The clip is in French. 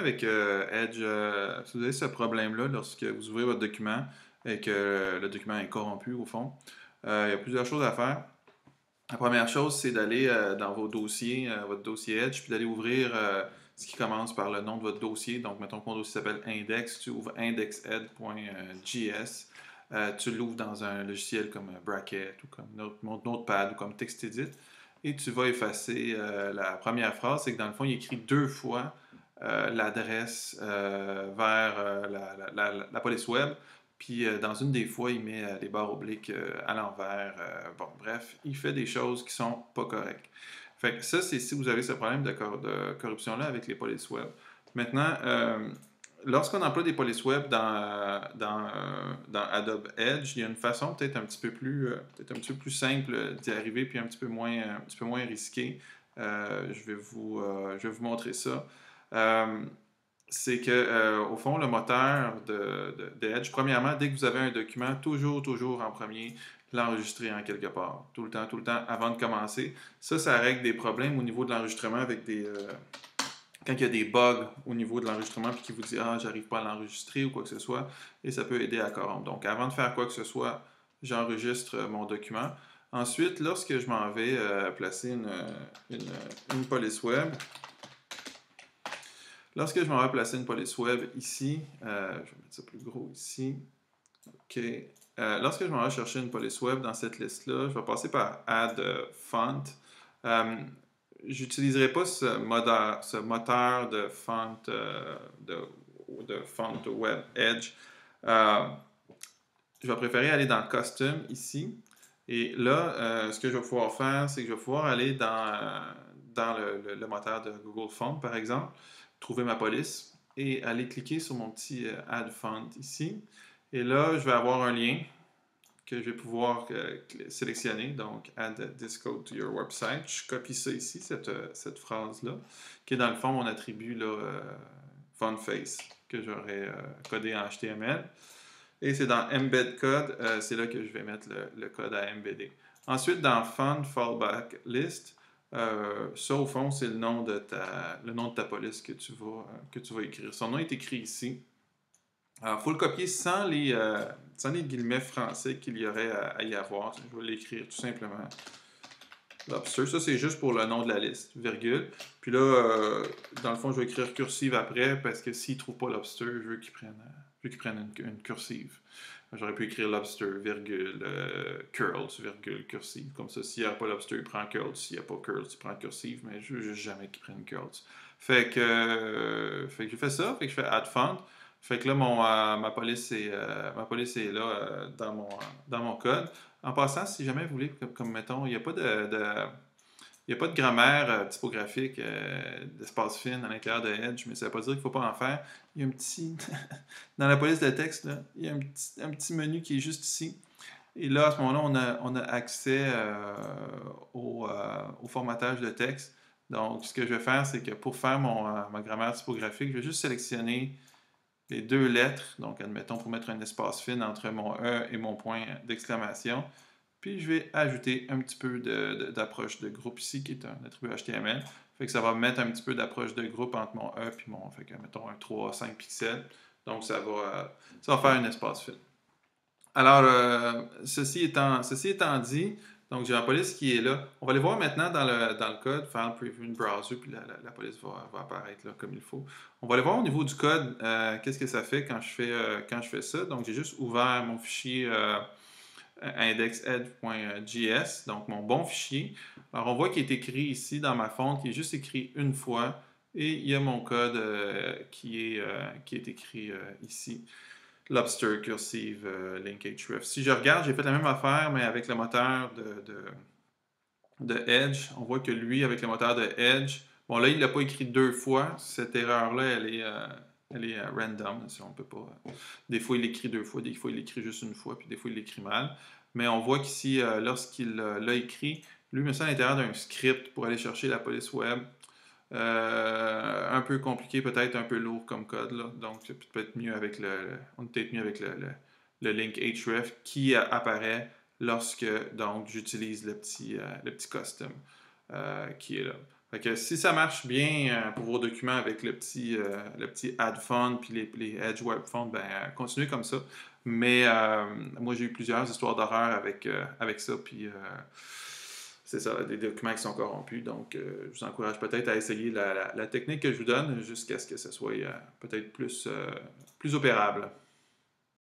avec Edge, si vous avez ce problème-là lorsque vous ouvrez votre document et que le document est corrompu au fond, il y a plusieurs choses à faire. La première chose, c'est d'aller dans vos dossiers, votre dossier Edge, puis d'aller ouvrir ce qui commence par le nom de votre dossier. Donc, mettons que mon dossier s'appelle Index, tu ouvres indexed.js. Tu l'ouvres dans un logiciel comme Bracket ou comme Notepad ou comme TextEdit. Et tu vas effacer la première phrase, c'est que dans le fond, il écrit deux fois l'adresse vers la police web. Puis dans une des fois, il met les barres obliques à l'envers. Bon, bref, il fait des choses qui sont pas correctes. Fait que ça, c'est si vous avez ce problème de corruption-là avec les polices web. Maintenant, lorsqu'on emploie des polices web dans Adobe Edge, il y a une façon peut-être peut-être un petit peu plus simple d'y arriver, puis un petit peu moins risqué. Je vais vous montrer ça. C'est que, au fond, le moteur de Edge, premièrement, dès que vous avez un document, toujours en premier, l'enregistrer en quelque part. Tout le temps, avant de commencer. Ça règle des problèmes au niveau de l'enregistrement avec quand il y a des bugs au niveau de l'enregistrement puis qui vous dit ah j'arrive pas à l'enregistrer ou quoi que ce soit et ça peut aider à corrompre. Donc avant de faire quoi que ce soit, j'enregistre mon document. Ensuite, lorsque je m'en vais placer une police web, lorsque je m'en vais placer une police web ici, je vais mettre ça plus gros ici. OK. Lorsque je m'en vais chercher une police web dans cette liste-là, je vais passer par Add Font. J'utiliserai pas ce moteur de font de font web Edge. Je vais préférer aller dans Custom ici. Et là, ce que je vais pouvoir faire, c'est que je vais pouvoir aller dans le moteur de Google Font, par exemple, trouver ma police et aller cliquer sur mon petit Add Font ici. Et là, je vais avoir un lien que je vais pouvoir sélectionner. Donc, Add this code to your website. Je copie ça ici, cette phrase-là, qui est dans le fond mon attribut là, font face, que j'aurais codé en HTML. Et c'est dans Embed Code, c'est là que je vais mettre le code à embedder. Ensuite, dans Font Fallback List, ça, au fond, c'est le nom de ta police que tu vas écrire. Son nom est écrit ici. Alors, il faut le copier sans les guillemets français qu'il y aurait à y avoir. Je vais l'écrire tout simplement. Lobster, ça c'est juste pour le nom de la liste, virgule. Puis là, dans le fond, je vais écrire cursive après parce que s'il ne trouve pas Lobster, je veux qu'il prenne une cursive. J'aurais pu écrire Lobster, virgule, curls, virgule, cursive. Comme ça, s'il n'y a pas Lobster, il prend curls. S'il n'y a pas curls, il prend cursive, mais je veux juste jamais qu'il prenne curls. Fait que je fais ça, fait que je fais add font. Fait que là, ma police est là dans mon code. En passant, si jamais vous voulez, comme mettons, il n'y a pas de grammaire typographique d'espace fin à l'intérieur de Edge, mais ça ne veut pas dire qu'il ne faut pas en faire. Il y a un petit... Dans la police de texte, là, il y a un petit menu qui est juste ici. Et là, à ce moment-là, on a accès au formatage de texte. Donc, ce que je vais faire, c'est que pour faire ma grammaire typographique, je vais juste sélectionner les deux lettres, donc admettons pour mettre un espace fin entre mon E et mon point d'exclamation. Puis je vais ajouter un petit peu d'approche de groupe ici, qui est un attribut HTML. Fait que ça va mettre un petit peu d'approche de groupe entre mon E et mon... Fait que mettons un 3-5 pixels. Donc ça va faire un espace fin. Alors, ceci étant dit, donc j'ai la police qui est là. On va aller voir maintenant dans le code, faire le preview in browser, puis la police va apparaître là comme il faut. On va aller voir au niveau du code, qu'est-ce que ça fait quand je fais ça. Donc j'ai juste ouvert mon fichier indexed.js, donc mon bon fichier. Alors on voit qu'il est écrit ici dans ma fonte, qui est juste écrit une fois, et il y a mon code qui est écrit ici. Lobster, cursive, link href. Si je regarde, j'ai fait la même affaire, mais avec le moteur de Edge. On voit que lui, avec le moteur de Edge, bon là, il ne l'a pas écrit deux fois. Cette erreur-là, elle est random. Si on peut pas... Des fois, il l'écrit deux fois, des fois, il l'écrit juste une fois, puis des fois, il l'écrit mal. Mais on voit qu'ici, lorsqu'il l'a écrit, lui, il met ça à l'intérieur d'un script pour aller chercher la police web. Un peu compliqué, peut-être un peu lourd comme code, là. Donc c'est peut-être mieux avec le link href qui apparaît lorsque donc j'utilise le petit custom qui est là. Fait que si ça marche bien pour vos documents avec le petit Add Font puis les Edge Web Font, ben continuez comme ça. Mais moi, j'ai eu plusieurs histoires d'horreur avec ça, puis c'est ça, des documents qui sont corrompus. Donc, je vous encourage peut-être à essayer la technique que je vous donne jusqu'à ce que ce soit peut-être plus opérable.